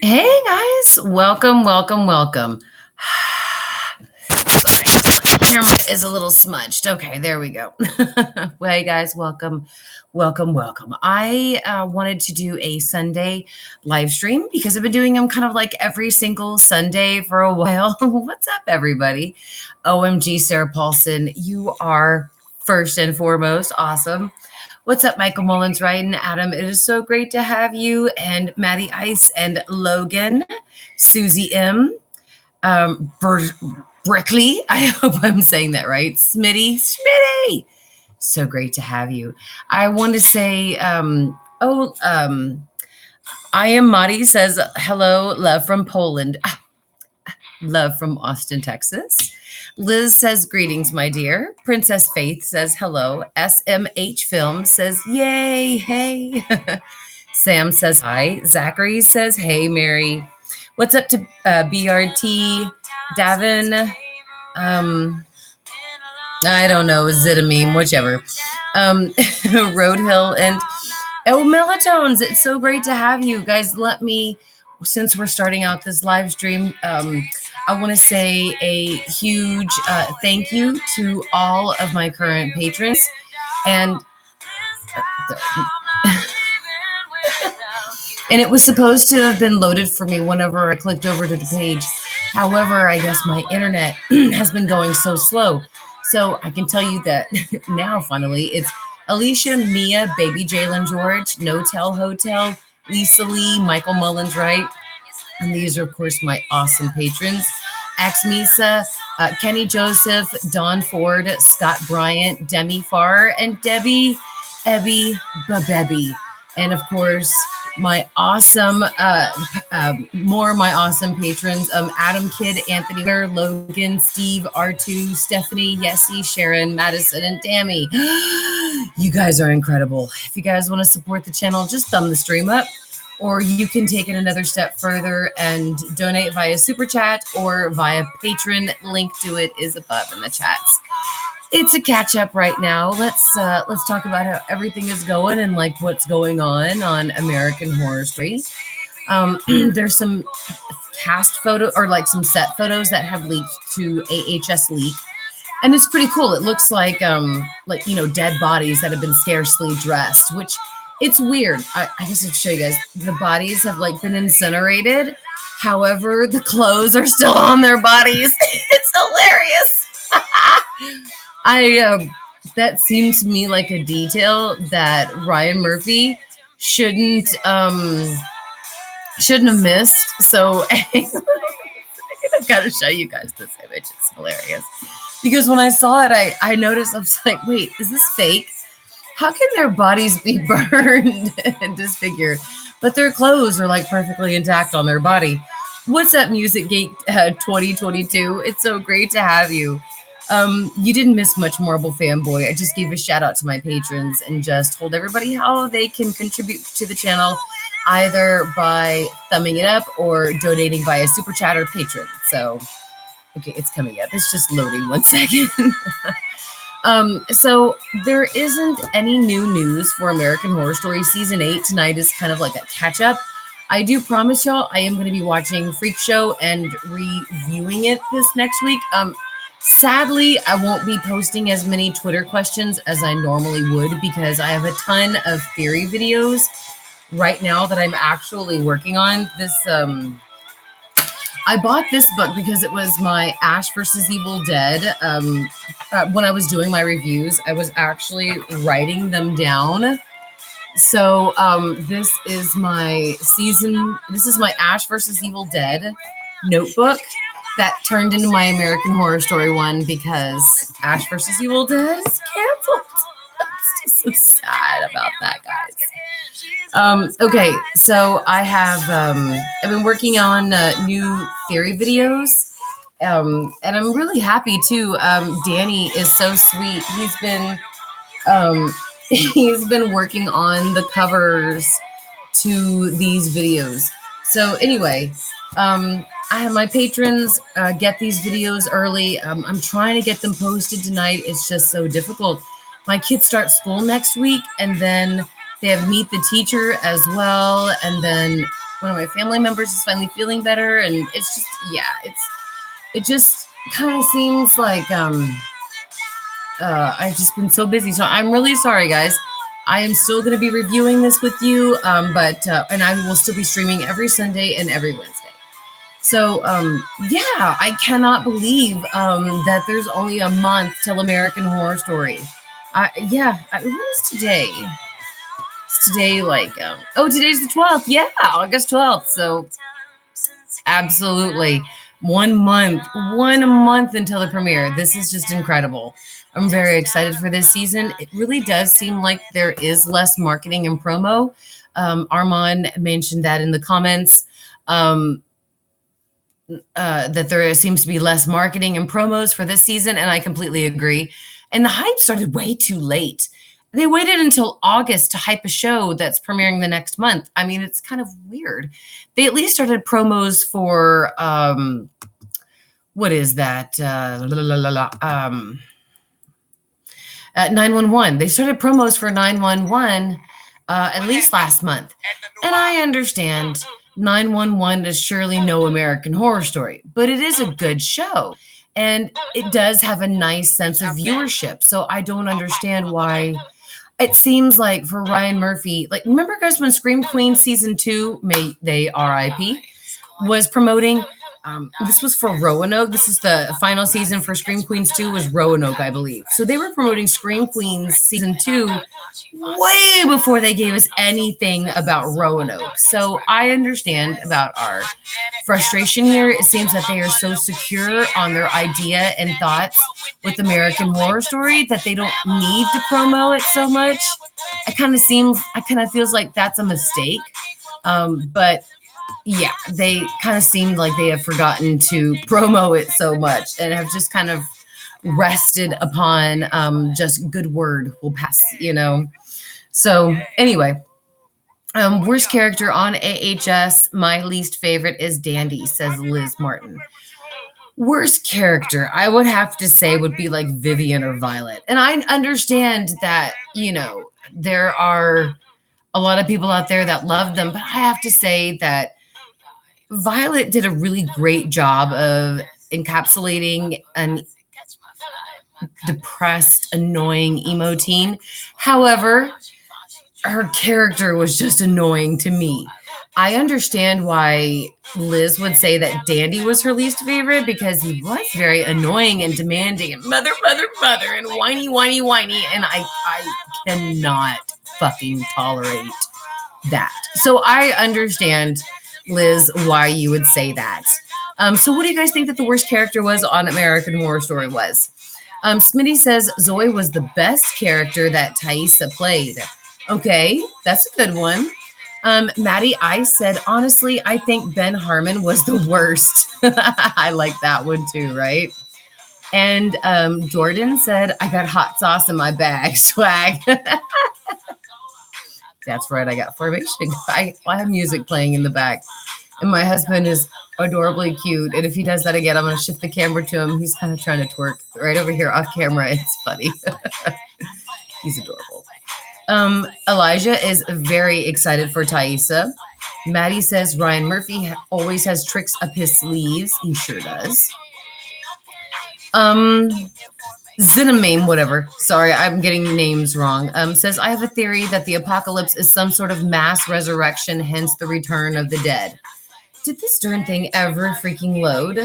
Hey guys, welcome. Sorry, the camera is a little smudged. Okay, there we go. Well, hey guys, welcome. I wanted to do a Sunday live stream because I've been doing them kind of like every single Sunday for a while. What's up, everybody? OMG, Sarah Paulson, you are first and foremost awesome. What's up, Michael Mullins, Ryan, Adam? It is so great to have you, and Maddie Ice and Logan, Susie M, Brickley. I hope I'm saying that right. Smitty. So great to have you. I want to say, I am Madi says hello, love from Poland. Love from Austin, Texas. Liz says, greetings, my dear. Princess Faith says, hello. SMH Film says, yay, hey. Sam says, hi. Zachary says, hey, Mary. What's up to BRT? Davin? I don't know, Zitamine, whichever. Roadhill and, Melatones. It's so great to have you guys. Let me, since we're starting out this live stream, I want to say a huge thank you to all of my current patrons. And and it was supposed to have been loaded for me whenever I clicked over to the page. However, I guess my internet has been going so slow. So I can tell you that now, finally, it's Alicia, Mia, Baby Jalen George, No Tell Hotel, Lisa Lee, Michael Mullins, right? And these are, of course, my awesome patrons. Ax Misa, Kenny Joseph, Don Ford, Scott Bryant, Demi Farr, and Debbie Babebby. And, of course, my awesome, more of my awesome patrons, Adam Kidd, Anthony, Logan, Steve, R2, Stephanie, Yessie, Sharon, Madison, and Tammy. You guys are incredible. If you guys want to support the channel, just thumb the stream up, or you can take it another step further and donate via Super Chat or via Patreon. Link to it is above in the chats. It's a catch up right now. Let's talk about how everything is going and like what's going on American Horror Story. There's some cast photo or like some set photos that have leaked to AHS Leak, and it's pretty cool. It looks like dead bodies that have been scarcely dressed, which it's weird. I guess I'll show you guys. The bodies have like been incinerated. However, the clothes are still on their bodies. It's hilarious. That seems to me like a detail that Ryan Murphy shouldn't have missed. So I've got to show you guys this image. It's hilarious. Because when I saw it, I noticed, I was like, wait, is this fake? How can their bodies be burned and disfigured, but their clothes are like perfectly intact on their body? What's up, Music Gate 2022? It's so great to have you. You didn't miss much, Marble Fanboy. I just gave a shout out to my patrons and just told everybody how they can contribute to the channel, either by thumbing it up or donating via Super Chat or Patreon. So, okay, it's coming up. It's just loading 1 second. So there isn't any new news for American Horror Story Season 8. Tonight is kind of like a catch-up. I do promise y'all I am going to be watching Freak Show and reviewing it this next week. Sadly, I won't be posting as many Twitter questions as I normally would because I have a ton of theory videos right now that I'm actually working on. I bought this book because it was my Ash vs. Evil Dead. When I was doing my reviews, I was actually writing them down. So this is my Ash vs. Evil Dead notebook that turned into my American Horror Story one because Ash vs. Evil Dead is canceled. I'm so sad about that, guys. Okay, so I have I've been working on new theory videos, and I'm really happy too. Danny is so sweet. He's been working on the covers to these videos. So anyway, I have my patrons get these videos early. I'm trying to get them posted tonight. It's just so difficult. My kids start school next week, and then They have Meet the Teacher as well. And then one of my family members is finally feeling better. And it's just, yeah, it just kind of seems like I've just been so busy. So I'm really sorry, guys. I am still going to be reviewing this with you, but and I will still be streaming every Sunday and every Wednesday. So yeah, I cannot believe that there's only a month till American Horror Story. Yeah, what is today? It's today like oh, today's the 12th. Yeah, August 12th. So absolutely 1 month until the premiere. This is just incredible. I'm very excited for this season. It really does seem like there is less marketing and promo. Armand mentioned that in the comments, that there seems to be less marketing and promos for this season, and I completely agree. And the hype started way too late. They waited until August to hype a show that's premiering the next month. I mean, it's kind of weird. They at least started promos for what is that? 911. They started promos for 911 at least last month. And I understand 911 is surely no American Horror Story, but it is a good show. And it does have a nice sense of viewership. So I don't understand why it seems like for Ryan Murphy, like, remember guys when Scream Queen season 2, may they RIP, was promoting? This was for Roanoke. This is the final season for Scream Queens 2 was Roanoke, I believe. So they were promoting Scream Queens season 2 way before they gave us anything about Roanoke. So I understand about our frustration here. It seems that they are so secure on their idea and thoughts with American Horror Story that they don't need to promo it so much. It kind of feels like that's a mistake. But yeah, they kind of seemed like they have forgotten to promo it so much and have just kind of rested upon just good word will pass, So anyway, worst character on AHS, my least favorite is Dandy, says Liz Martin. Worst character, I would have to say, would be like Vivian or Violet. And I understand that, there are a lot of people out there that love them, but I have to say that Violet did a really great job of encapsulating an depressed, annoying emo teen. However, her character was just annoying to me. I understand why Liz would say that Dandy was her least favorite because he was very annoying and demanding and mother, and whiny. And I cannot fucking tolerate that. So I understand, Liz, why you would say that. So what do you guys think that the worst character was on American Horror Story was? Smitty says Zoe was the best character that Thaisa played. Okay, that's a good one. Maddie Ice said, honestly, I think Ben Harmon was the worst. I like that one too, right? And Jordan said, I got hot sauce in my bag, swag. That's right, I got formation. I have music playing in the back. And my husband is adorably cute. And if he does that again, I'm going to shift the camera to him. He's kind of trying to twerk right over here off camera. It's funny. He's adorable. Elijah is very excited for Thaisa. Maddie says Ryan Murphy always has tricks up his sleeves. He sure does. Zinamame, whatever. Sorry, I'm getting names wrong. Says, I have a theory that the apocalypse is some sort of mass resurrection, hence the return of the dead. Did this darn thing ever freaking load?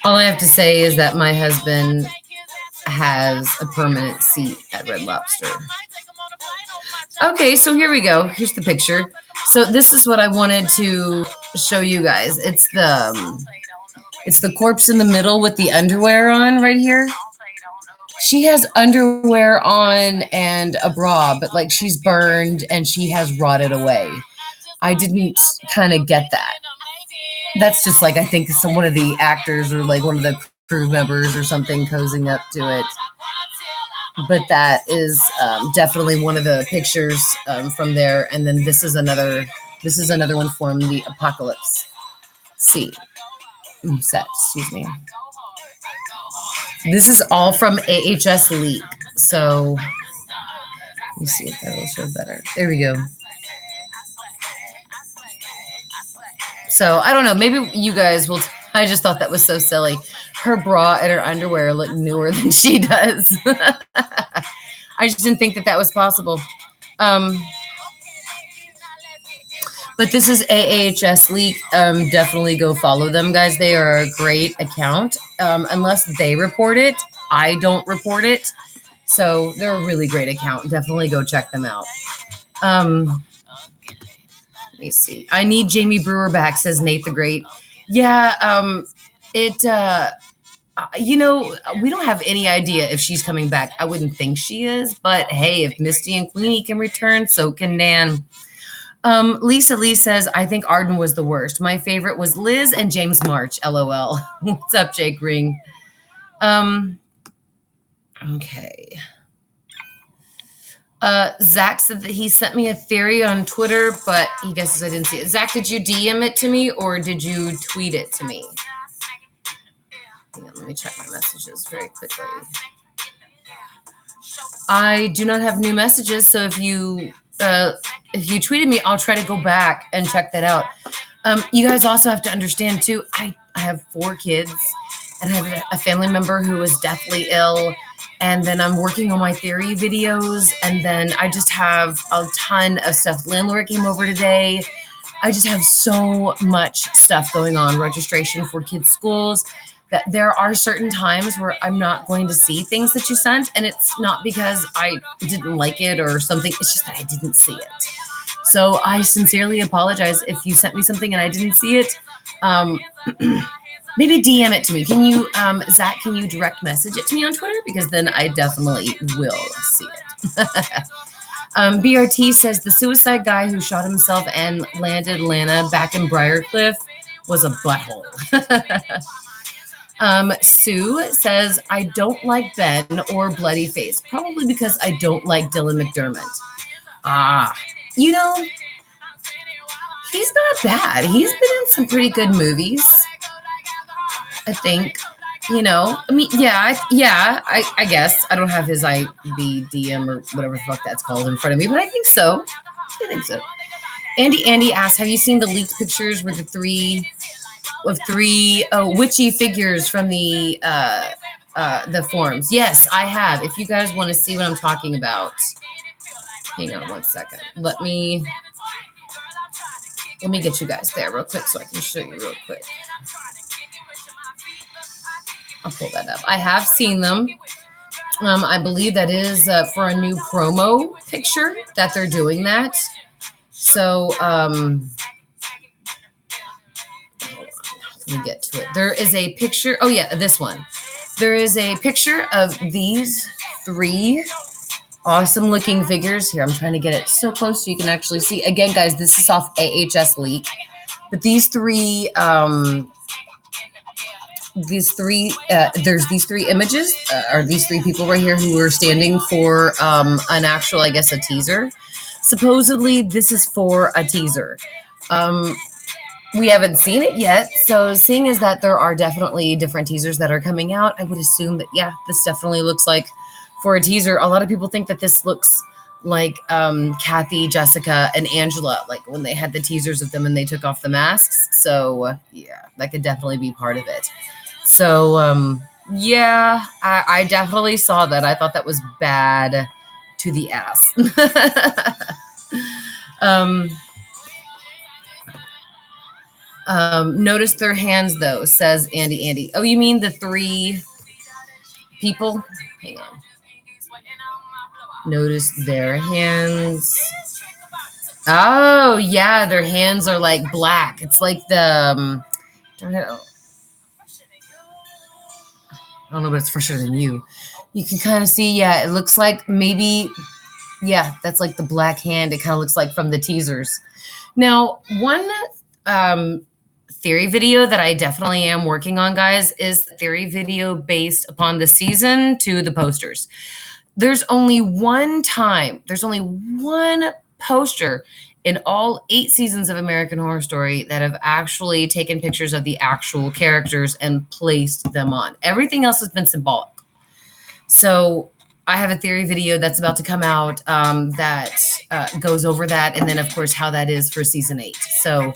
All I have to say is that my husband has a permanent seat at Red Lobster. Okay, so here we go. Here's the picture. So this is what I wanted to show you guys. It's the corpse in the middle with the underwear on right here. She has underwear on and a bra, but like she's burned and she has rotted away. I didn't kind of get that. That's just like, I think one of the actors or like one of the crew members or something cozying up to it. But that is definitely one of the pictures from there. And then this is another one from the Apocalypse set, excuse me. This is all from AHS Leak. So let me see if that will show better. There we go. So I don't know. Maybe you guys will. I just thought that was so silly. Her bra and her underwear look newer than she does. I just didn't think that that was possible. But this is AAHS Leak. Definitely go follow them, guys. They are a great account. Unless they report it, I don't report it. So they're a really great account. Definitely go check them out. Let me see. I need Jamie Brewer back, says Nate the Great. Yeah, you know, we don't have any idea if she's coming back. I wouldn't think she is, but hey, if Misty and Queenie can return, so can Nan. Lisa Lee says, I think Arden was the worst. My favorite was Liz and James March. LOL. What's up, Jake Ring? Okay. Zach said that he sent me a theory on Twitter, but he guesses I didn't see it. Zach, did you DM it to me or did you tweet it to me? Hang on, let me check my messages very quickly. I do not have new messages, so if you tweeted me, I'll try to go back and check that out. You guys also have to understand too, I have 4 kids and I have a family member who is deathly ill. And then I'm working on my theory videos. And then I just have a ton of stuff. Landlord came over today. I just have so much stuff going on. Registration for kids' schools. That there are certain times where I'm not going to see things that you sent. And it's not because I didn't like it or something. It's just that I didn't see it. So I sincerely apologize if you sent me something and I didn't see it. Maybe DM it to me. Can you, Zach, can you direct message it to me on Twitter? Because then I definitely will see it. BRT says the suicide guy who shot himself and landed Lana back in Briarcliff was a butthole. Sue says, I don't like Ben or Bloody Face, probably because I don't like Dylan McDermott. You know, he's not bad. He's been in some pretty good movies. I think, you know, I mean, I guess I don't have his IBDM or whatever the fuck that's called in front of me, but I think so. Andy asks, have you seen the leaked pictures with the three witchy figures from the forums? Yes, I have. If you guys want to see what I'm talking about, hang on one second. Let me get you guys there real quick so I can show you real quick. I'll pull that up. I have seen them. I believe that is for a new promo picture that they're doing that. So let me get to it. There is a picture. Oh yeah, this one. There is a picture of these 3 awesome looking figures. Here, I'm trying to get it so close so you can actually see. Again, guys, this is off AHS Leak. But these 3 there's these 3 images, or these 3 people right here who are standing for an actual, I guess, a teaser. Supposedly, this is for a teaser. We haven't seen it yet, so seeing as that there are definitely different teasers that are coming out, I would assume that, yeah, this definitely looks like for a teaser. A lot of people think that this looks like Kathy, Jessica, and Angela, like when they had the teasers of them and they took off the masks. So, yeah, that could definitely be part of it. So, yeah, I definitely saw that. I thought that was bad to the ass. Notice their hands, though, says Andy. Oh, you mean the 3 people? Hang on. Notice their hands. Oh, yeah, their hands are like black. It's like the, I don't know, but it's fresher than you. You can kind of see, yeah, it looks like maybe, yeah, that's like the black hand. It kind of looks like from the teasers. Now, one theory video that I definitely am working on, guys, is the theory video based upon the season to the posters. There's only one poster in all 8 seasons of American Horror Story that have actually taken pictures of the actual characters and placed them on. Everything else has been symbolic. So I have a theory video that's about to come out that goes over that. And then, of course, how that is for season 8. So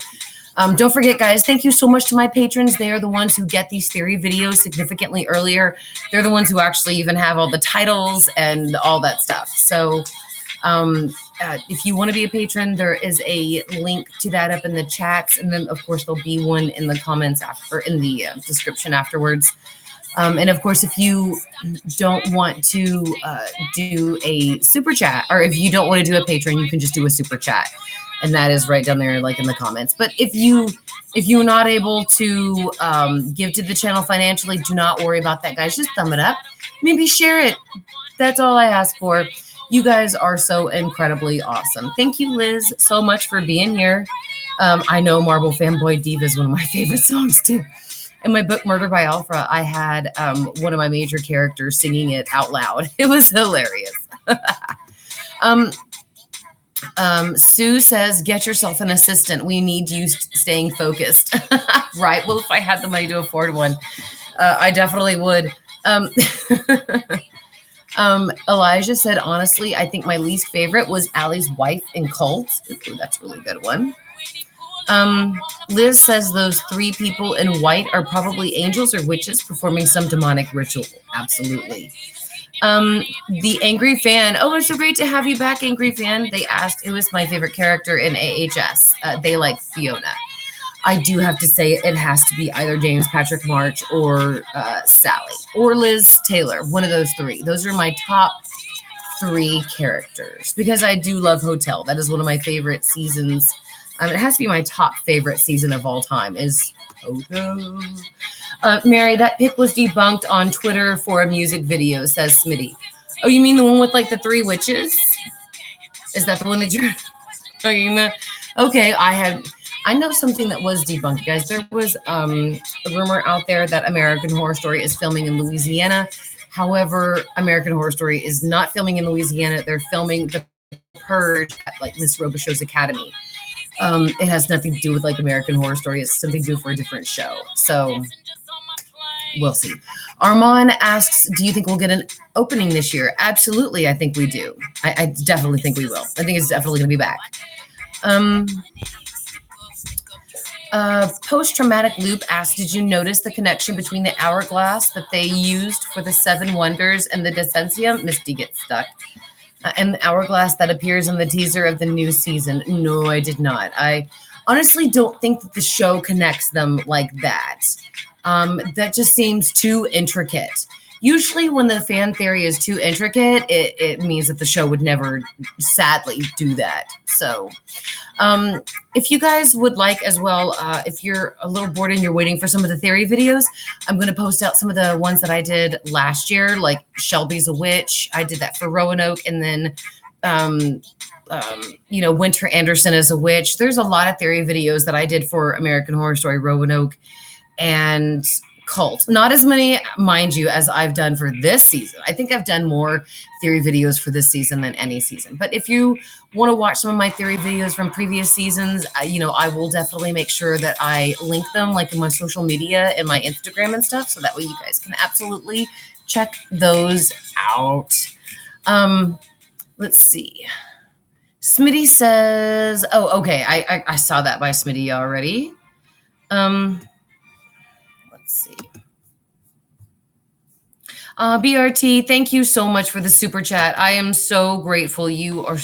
don't forget, guys, thank you so much to my patrons. They are the ones who get these theory videos significantly earlier. They're the ones who actually even have all the titles and all that stuff. So if you want to be a patron, there is a link to that up in the chats. And then, of course, there'll be one in the comments after, in the description afterwards. And of course, if you don't want to do a super chat, or if you don't want to do a patron, you can just do a super chat. And that is right down there, like in the comments. But if you're not able to give to the channel financially, do not worry about that, guys. Just thumb it up. Maybe share it. That's all I ask for. You guys are so incredibly awesome. Thank you, Liz, so much for being here. I know Marble Fanboy Diva is one of my favorite songs, too. In my book, Murder by Alpha, I had one of my major characters singing it out loud. It was hilarious. Sue says, get yourself an assistant. We need you staying focused. Right. Well, if I had the money to afford one, I definitely would. Elijah said, honestly, I think my least favorite was Allie's wife in Cult. Ooh, that's a really good one. Liz says those 3 people in white are probably angels or witches performing some demonic ritual. Absolutely. The Angry Fan. Oh, it's so great to have you back, Angry Fan. They asked who was my favorite character in AHS. They like Fiona. I do have to say it has to be either James Patrick March or Sally or Liz Taylor. One of those 3. Those are my top 3 characters because I do love Hotel. That is one of my favorite seasons. It has to be my top favorite season of all time is Hotel. Mary, that pic was debunked on Twitter for a music video, says Smitty. Oh, you mean the one with like the 3 witches? Is that the one that you're talking about? Okay, I know something that was debunked, guys. There was a rumor out there that American Horror Story is filming in Louisiana. However, American Horror Story is not filming in Louisiana. They're filming The Purge at like Miss Robichaux's Academy. It has nothing to do with like American Horror Story. It's something to do for a different show. So we'll see. Armand asks, do you think we'll get an opening this year? Absolutely. I think we do. I definitely think we will. I think it's definitely going to be back. Post-Traumatic Loop asks, did you notice the connection between the hourglass that they used for the 7 Wonders and the Descentia? Misty gets stuck. And the hourglass that appears in the teaser of the new season. No, I did not. I honestly don't think that the show connects them like that. That just seems too intricate. Usually when the fan theory is too intricate, it means that the show would never, sadly, do that. So if you guys would like as well, if you're a little bored and you're waiting for some of the theory videos, I'm going to post out some of the ones that I did last year, like Shelby's a Witch. I did that for Roanoke. And then, Winter Anderson is a witch. There's a lot of theory videos that I did for American Horror Story, Roanoke, and Cult. Not as many, mind you, as I've done for this season. I think I've done more theory videos for this season than any season. But if you want to watch some of my theory videos from previous seasons, I will definitely make sure that I link them like in my social media and my Instagram and stuff. So that way you guys can absolutely check those out. Let's see. Smitty says, oh, okay. I saw that by Smitty already. See. BRT, thank you so much for the super chat. I am so grateful. You are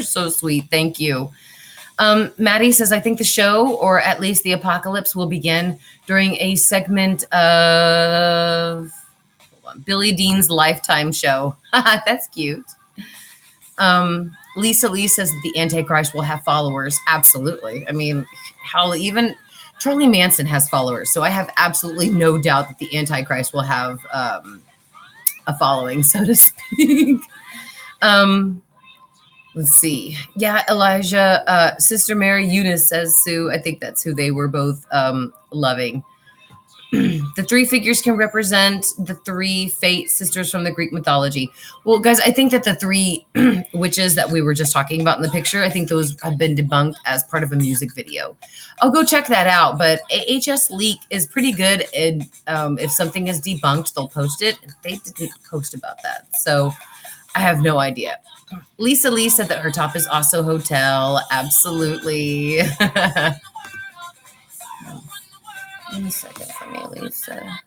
so sweet. Thank you. Maddie says, I think the show, or at least the apocalypse, will begin during a segment of Billy Dean's Lifetime show. That's cute. Lisa Lee says that the Antichrist will have followers. Absolutely. I mean, how even Charlie Manson has followers, so I have absolutely no doubt that the Antichrist will have a following, so to speak. Let's see. Yeah, Elijah, Sister Mary Eunice says Sue. I think that's who they were both loving. The three figures can represent the three fate sisters from the Greek mythology. Well, guys, I think that the three witches that we were just talking about in the picture, I think those have been debunked as part of a music video. I'll go check that out. But AHS Leak is pretty good. And if something is debunked, they'll post it. They didn't post about that. So I have no idea. Lisa Lee said that her top is also hotel. Absolutely. 1 second for me, Lisa.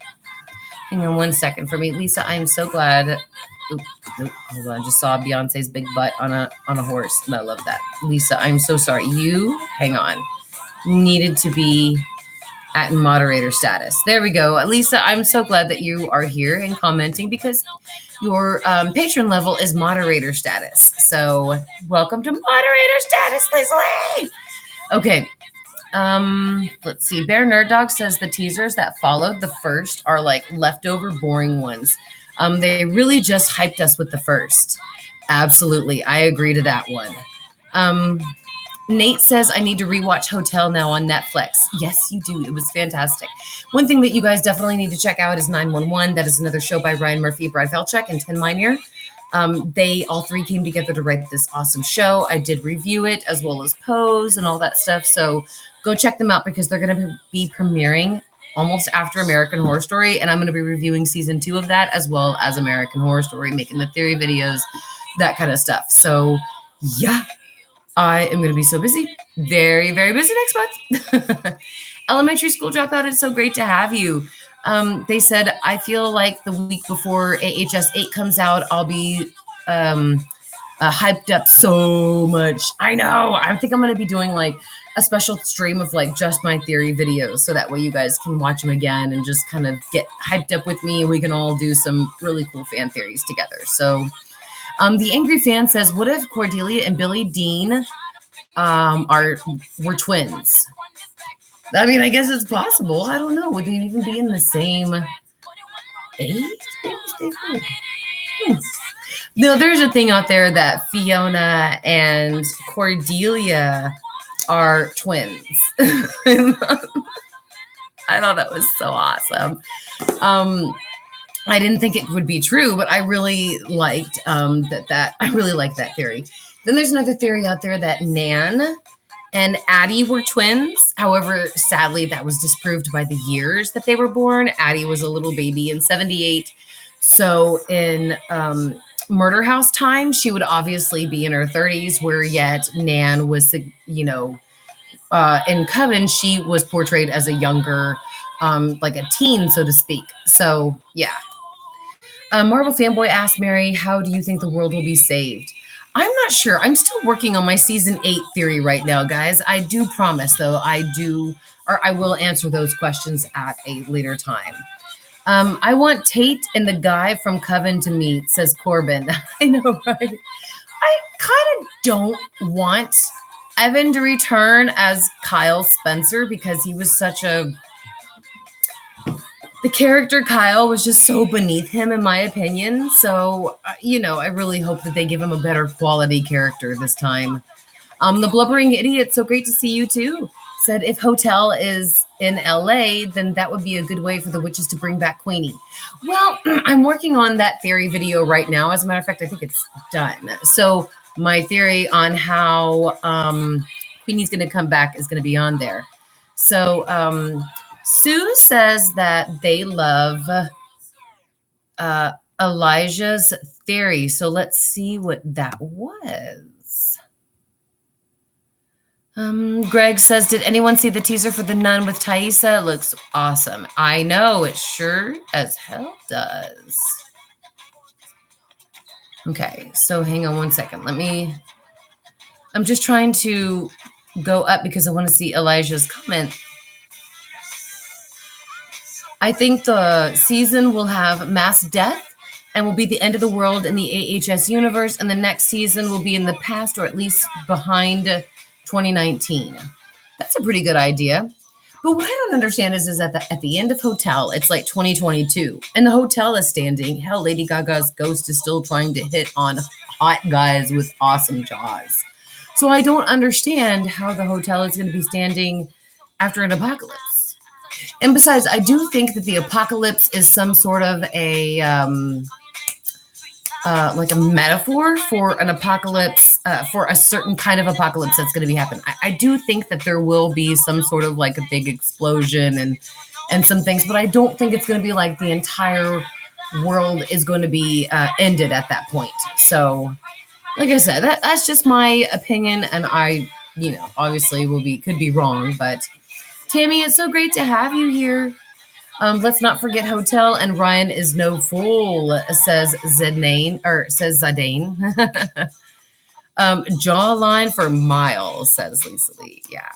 Hang on 1 second for me, Lisa. I'm so glad. Hold on, I just saw Beyonce's big butt on a horse, and I love that. Lisa, I'm so sorry. You, hang on, needed to be at moderator status. There we go. Lisa, I'm so glad that you are here and commenting because your patron level is moderator status. So welcome to moderator status, Lisa Lee. Okay. Let's see. Bear Nerd Dog says the teasers that followed the first are like leftover boring ones. They really just hyped us with the first. Absolutely. I agree to that one. Nate says I need to rewatch Hotel now on Netflix. Yes, you do. It was fantastic. One thing that you guys definitely need to check out is 911. That is another show by Ryan Murphy, Brad Falchuk, and Tim Minear. They all three came together to write this awesome show. I did review it as well as pose and all that stuff. So go check them out because they're going to be premiering almost after American Horror Story. And I'm going to be reviewing season 2 of that as well as American Horror Story, making the theory videos, that kind of stuff. So yeah, I am going to be so busy. Very, very busy next month. Elementary school dropout, it's so great to have you. They said, I feel like the week before AHS 8 comes out, I'll be hyped up so much. I know. I think I'm going to be doing like a special stream of like just my theory videos. So that way you guys can watch them again and just kind of get hyped up with me. And we can all do some really cool fan theories together. So the Angry Fan says, what if Cordelia and Billy Dean were twins? I mean, I guess it's possible. I don't know. Would they even be in the same age? No, there's a thing out there that Fiona and Cordelia are twins. I thought that was so awesome. I didn't think it would be true, but I really liked that. I really liked that theory. Then there's another theory out there that Nan and Addie were twins. However, sadly, that was disproved by the years that they were born. Addie was a little baby in 78. So in Murder House time, she would obviously be in her 30s, where yet Nan was, in Coven, she was portrayed as a younger, like a teen, so to speak. So, yeah. Marvel Fanboy asked Mary, how do you think the world will be saved? I'm not sure. I'm still working on my season 8 theory right now, guys. I do promise, though, I will answer those questions at a later time. I want Tate and the guy from Coven to meet, says Corbin. I know, right? I kind of don't want Evan to return as Kyle Spencer because he was such a... The character Kyle was just so beneath him, in my opinion. So, I really hope that they give him a better quality character this time. The Blubbering Idiot, so great to see you too, said if Hotel is in LA, then that would be a good way for the witches to bring back Queenie. Well, I'm working on that theory video right now. As a matter of fact, I think it's done. So my theory on how Queenie's going to come back is going to be on there. So, Sue says that they love Elijah's theory. So let's see what that was. Greg says, did anyone see the teaser for The Nun with Thaisa? It looks awesome. I know, it sure as hell does. Okay, so hang on 1 second. I'm just trying to go up because I want to see Elijah's comment. I think the season will have mass death and will be the end of the world in the AHS universe. And the next season will be in the past, or at least behind 2019. That's a pretty good idea. But what I don't understand is at the end of Hotel, it's like 2022. And the hotel is standing. Hell, Lady Gaga's ghost is still trying to hit on hot guys with awesome jaws. So I don't understand how the hotel is going to be standing after an apocalypse. And besides, I do think that the apocalypse is some sort of a like a metaphor for an apocalypse, for a certain kind of apocalypse that's going to be happening. I do think that there will be some sort of like a big explosion and some things, but I don't think it's going to be like the entire world is going to be ended at that point. So, like I said, that's just my opinion, and I, obviously could be wrong, but Tammy, it's so great to have you here. Let's not forget hotel, and Ryan is no fool, says Zidane. Jawline for miles, says Lisa Lee. Yeah.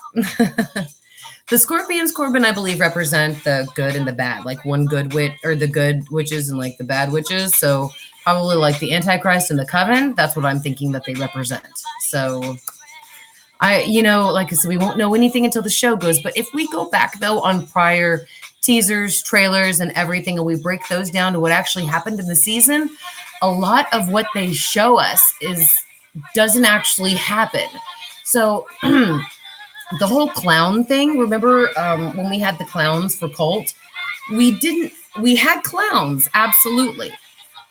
The scorpions, Corbin, I believe, represent the good and the bad, like one good witch, or the good witches and like the bad witches. So probably like the Antichrist and the Coven. That's what I'm thinking that they represent. So like I said, we won't know anything until the show goes. But if we go back though on prior teasers, trailers, and everything, and we break those down to what actually happened in the season, a lot of what they show us doesn't actually happen. So the whole clown thing, remember when we had the clowns for Cult? We had clowns, absolutely.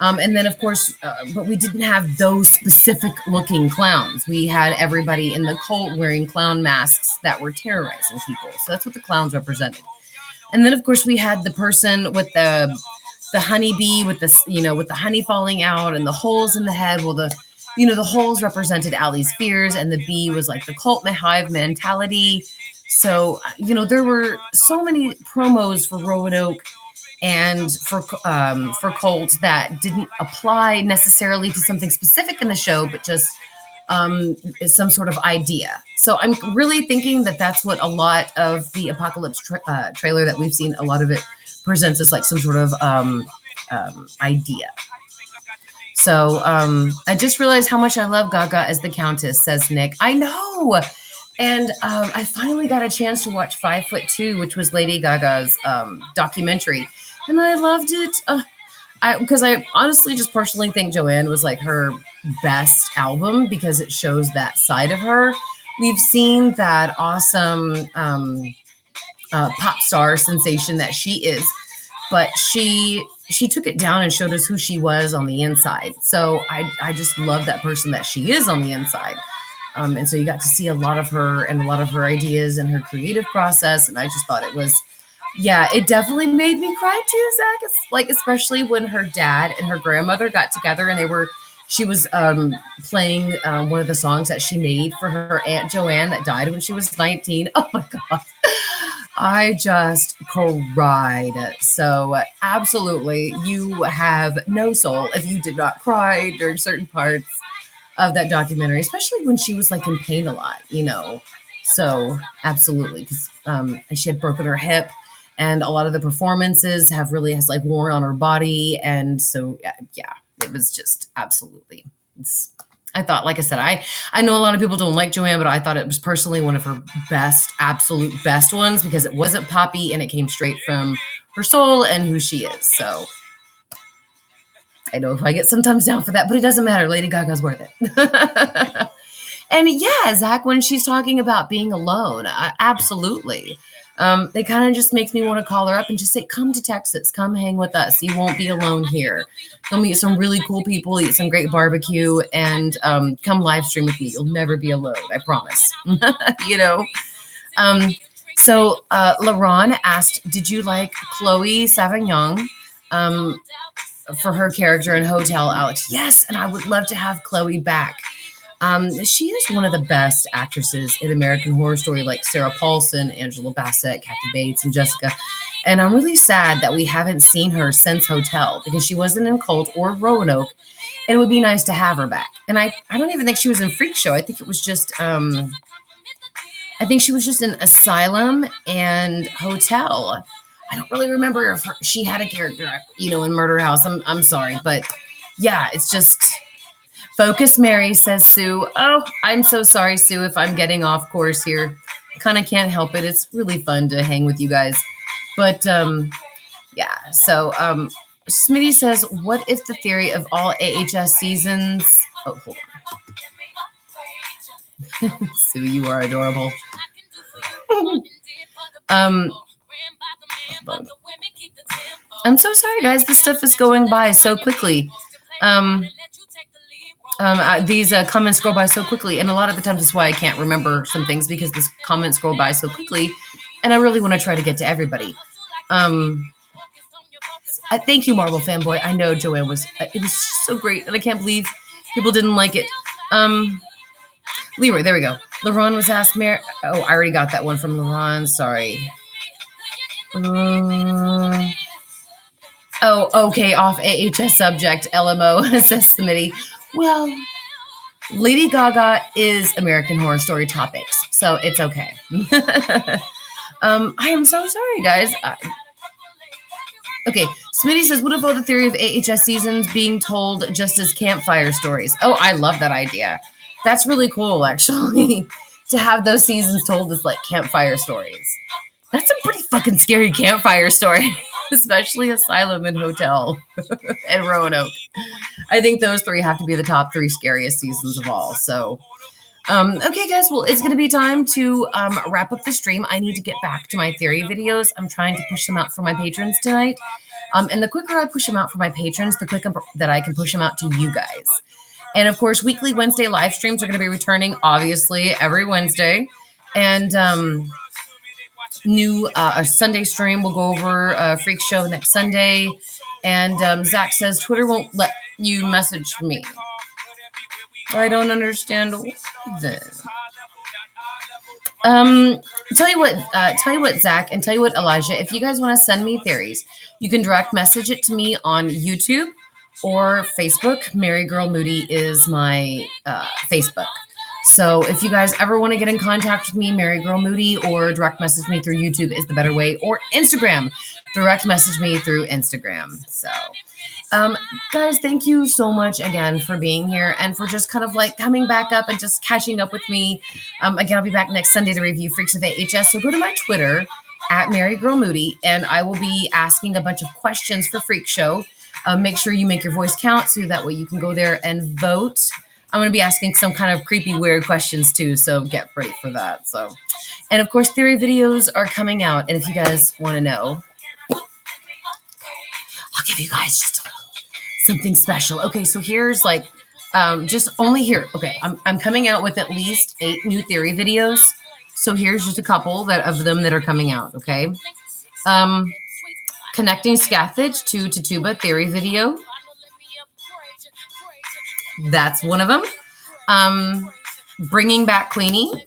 And then, of course, but we didn't have those specific looking clowns. We had everybody in the cult wearing clown masks that were terrorizing people. So that's what the clowns represented. And then, of course, we had the person with the honeybee with with the honey falling out and the holes in the head. Well, the holes represented Allie's fears, and the bee was like the cult hive mentality. So, there were so many promos for Roanoke and for Colt that didn't apply necessarily to something specific in the show, but just some sort of idea. So I'm really thinking that that's what a lot of the Apocalypse trailer that we've seen, a lot of it presents as like some sort of idea. So I just realized how much I love Gaga as the Countess, says Nick. I know. And I finally got a chance to watch 5'2", which was Lady Gaga's documentary. And I loved it. Because I honestly just personally think Joanne was like her best album because it shows that side of her. We've seen that awesome pop star sensation that she is, but she took it down and showed us who she was on the inside. So I just love that person that she is on the inside. And so you got to see a lot of her and a lot of her ideas and her creative process. And I just thought it was, yeah, it definitely made me cry too, Zach. It's like, especially when her dad and her grandmother got together and she was playing one of the songs that she made for her Aunt Joanne that died when she was 19. Oh my God. I just cried. So absolutely, you have no soul if you did not cry during certain parts of that documentary, especially when she was like in pain a lot, So absolutely, because she had broken her hip. And a lot of the performances has like worn on her body. And so, yeah, it was just absolutely. I thought, like I said, I know a lot of people don't like Joanne, but I thought it was personally one of her absolute best ones because it wasn't poppy and it came straight from her soul and who she is. So I know if I get some thumbs down for that, but it doesn't matter. Lady Gaga's worth it. And yeah, Zach, when she's talking about being alone, absolutely. It kind of just makes me want to call her up and just say, come to Texas, come hang with us. You won't be alone here. You'll meet some really cool people, eat some great barbecue, and come live stream with me. You'll never be alone. I promise. So LaRon asked, did you like Chloe Savignon for her character in Hotel, Alex? Yes. And I would love to have Chloe back. She is one of the best actresses in American Horror Story, like Sarah Paulson, Angela Bassett, Kathy Bates, and Jessica. And I'm really sad that we haven't seen her since Hotel because she wasn't in Cult or Roanoke. And it would be nice to have her back. And I don't even think she was in Freak Show. I think it was just, I think she was just in Asylum and Hotel. I don't really remember if she had a character, in Murder House. I'm sorry, but yeah, it's just. Focus, Mary, says Sue. Oh, I'm so sorry, Sue, if I'm getting off course here. Kind of can't help it. It's really fun to hang with you guys. But, yeah. So, Smitty says, what if the theory of all AHS seasons... Oh, hold on. Sue, you are adorable. I'm so sorry, guys. This stuff is going by so quickly. These comments scroll by so quickly, and a lot of the times that's why I can't remember some things, because this comments scroll by so quickly, and I really want to try to get to everybody. Thank you, Marvel Fanboy. I know Joanne was, it was so great, and I can't believe people didn't like it. Leroy, there we go. LaRon was asked, I already got that one from LaRon. Sorry. Okay, off AHS subject, LMO, says Smitty. Well, Lady Gaga is American Horror Story topics, so it's okay. I am so sorry, guys. Okay, Smitty says, what about the theory of AHS seasons being told just as campfire stories? Oh, I love that idea. That's really cool, actually, to have those seasons told as like campfire stories. That's a pretty fucking scary campfire story, especially Asylum and Hotel and Roanoke. I think those three have to be the top 3 scariest seasons of all. So, okay, guys, well, it's going to be time to wrap up the stream. I need to get back to my theory videos. I'm trying to push them out for my patrons tonight. And the quicker I push them out for my patrons, the quicker that I can push them out to you guys. And, of course, weekly Wednesday live streams are going to be returning, obviously, every Wednesday. And new Sunday stream, we'll go over Freak Show next Sunday. And Zach says, Twitter won't let you message me. I don't understand this. Tell you what, Zach, and tell you what, Elijah, if you guys want to send me theories, you can direct message it to me on YouTube or Facebook. Mary Girl Moody is my Facebook. So if you guys ever want to get in contact with me, Mary Girl Moody, or direct message me through YouTube is the better way, or Instagram, direct message me through Instagram. So, guys, thank you so much again for being here and for just kind of like coming back up and just catching up with me. Again, I'll be back next Sunday to review Freaks of AHS. So go to my Twitter at Mary Girl Moody, and I will be asking a bunch of questions for Freak Show. Make sure you make your voice count so that way you can go there and vote. I'm going to be asking some kind of creepy, weird questions too, so get ready for that. So, and of course, theory videos are coming out, and if you guys want to know, I'll give you guys just something special. Okay, so here's like, just only here. Okay, I'm coming out with at least 8 new theory videos. So here's just a couple of them that are coming out. Okay, connecting scathage to Tatuba theory video. That's one of them. Bringing back Queenie.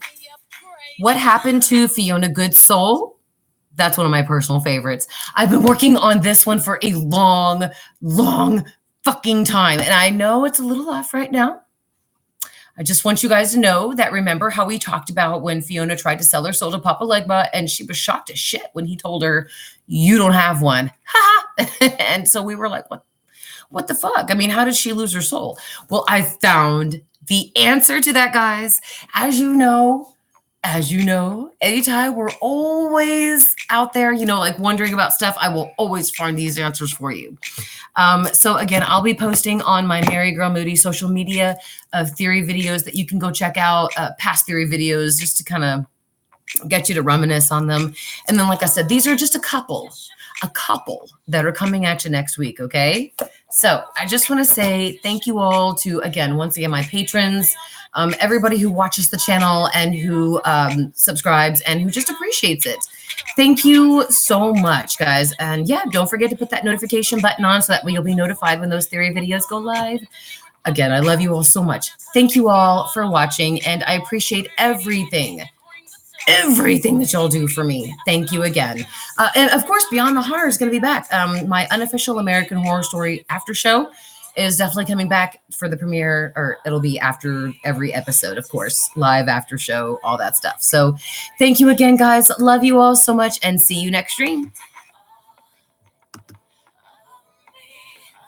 What happened to Fiona Good's soul? That's one of my personal favorites. I've been working on this one for a long, long fucking time. And I know it's a little off right now. I just want you guys to know that, remember how we talked about when Fiona tried to sell her soul to Papa Legba, and she was shocked as shit when he told her, you don't have one. And so we were like, what the fuck? I mean, how did she lose her soul? Well, I found the answer to that, guys. As you know, anytime we're always out there, like wondering about stuff, I will always find these answers for you. So again, I'll be posting on my Mary Girl Moody social media of theory videos that you can go check out, past theory videos, just to kind of get you to reminisce on them. And then, like I said, these are just a couple that are coming at you next week. Okay. So I just want to say thank you all to, once again, my patrons, everybody who watches the channel and who subscribes and who just appreciates it. Thank you so much, guys. And yeah, don't forget to put that notification button on so that way you'll be notified when those theory videos go live. Again, I love you all so much. Thank you all for watching, and I appreciate everything that y'all do for me. Thank you again. And of course, Beyond the Horror is going to be back. My unofficial American Horror Story after show is definitely coming back for the premiere, or it'll be after every episode, of course, live after show, all that stuff. So thank you again, guys. Love you all so much, and see you next stream.